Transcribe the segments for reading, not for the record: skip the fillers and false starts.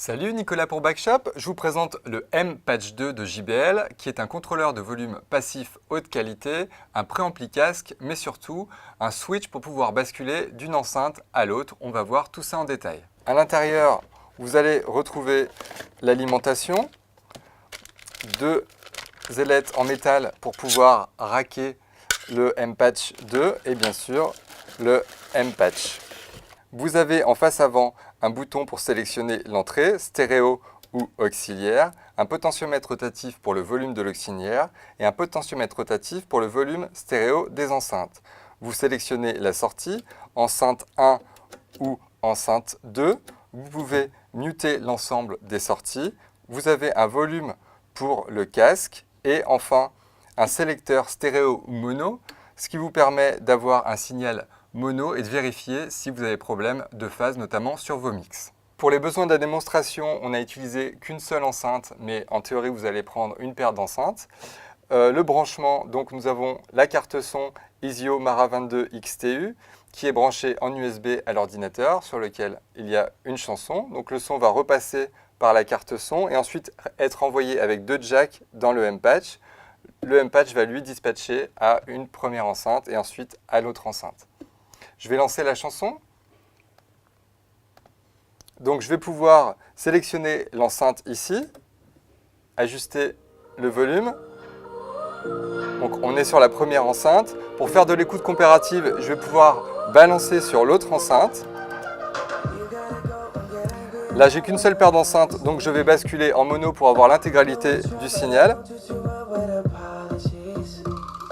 Salut, Nicolas pour Backshop. Je vous présente le M-Patch 2 de JBL, qui est un contrôleur de volume passif haute qualité, un préampli casque, mais surtout un switch pour pouvoir basculer d'une enceinte à l'autre. On va voir tout ça en détail. À l'intérieur, vous allez retrouver l'alimentation, deux ailettes en métal pour pouvoir racker le M-Patch 2 et bien sûr le M-Patch. Vous avez en face avant un bouton pour sélectionner l'entrée, stéréo ou auxiliaire, un potentiomètre rotatif pour le volume de l'auxiliaire et un potentiomètre rotatif pour le volume stéréo des enceintes. Vous sélectionnez la sortie, enceinte 1 ou enceinte 2. Vous pouvez muter l'ensemble des sorties. Vous avez un volume pour le casque et enfin un sélecteur stéréo ou mono, ce qui vous permet d'avoir un signal mono et de vérifier si vous avez problème de phase, notamment sur vos mix. Pour les besoins de la démonstration, on n'a utilisé qu'une seule enceinte, mais en théorie, vous allez prendre une paire d'enceintes. Le branchement, donc nous avons la carte son ISIO Mara 22 XTU qui est branchée en USB à l'ordinateur sur lequel il y a une chanson. Donc le son va repasser par la carte son et ensuite être envoyé avec deux jacks dans le M-Patch. Le M-Patch va lui dispatcher à une première enceinte et ensuite à l'autre enceinte. Je vais lancer la chanson. Donc je vais pouvoir sélectionner l'enceinte ici, ajuster le volume. Donc on est sur la première enceinte. Pour faire de l'écoute comparative, je vais pouvoir balancer sur l'autre enceinte. Là, j'ai qu'une seule paire d'enceintes, donc je vais basculer en mono pour avoir l'intégralité du signal.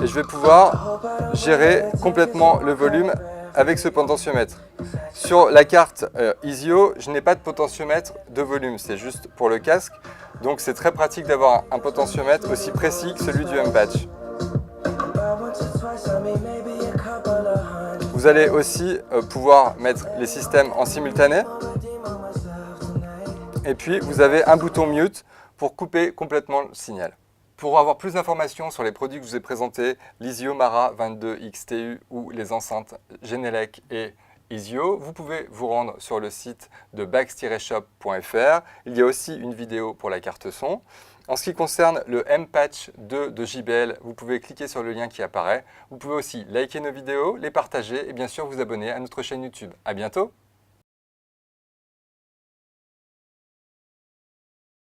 Et je vais pouvoir gérer complètement le volume avec ce potentiomètre. Sur la carte ISIO, je n'ai pas de potentiomètre de volume, c'est juste pour le casque. Donc c'est très pratique d'avoir un potentiomètre aussi précis que celui du M-Patch. Vous allez aussi pouvoir mettre les systèmes en simultané. Et puis vous avez un bouton mute pour couper complètement le signal. Pour avoir plus d'informations sur les produits que je vous ai présentés, l'ISIO Mara 22 XTU ou les enceintes Genelec et ISIO, vous pouvez vous rendre sur le site de bax-shop.fr. Il y a aussi une vidéo pour la carte son. En ce qui concerne le M-Patch 2 de JBL, vous pouvez cliquer sur le lien qui apparaît. Vous pouvez aussi liker nos vidéos, les partager et bien sûr vous abonner à notre chaîne YouTube. À bientôt!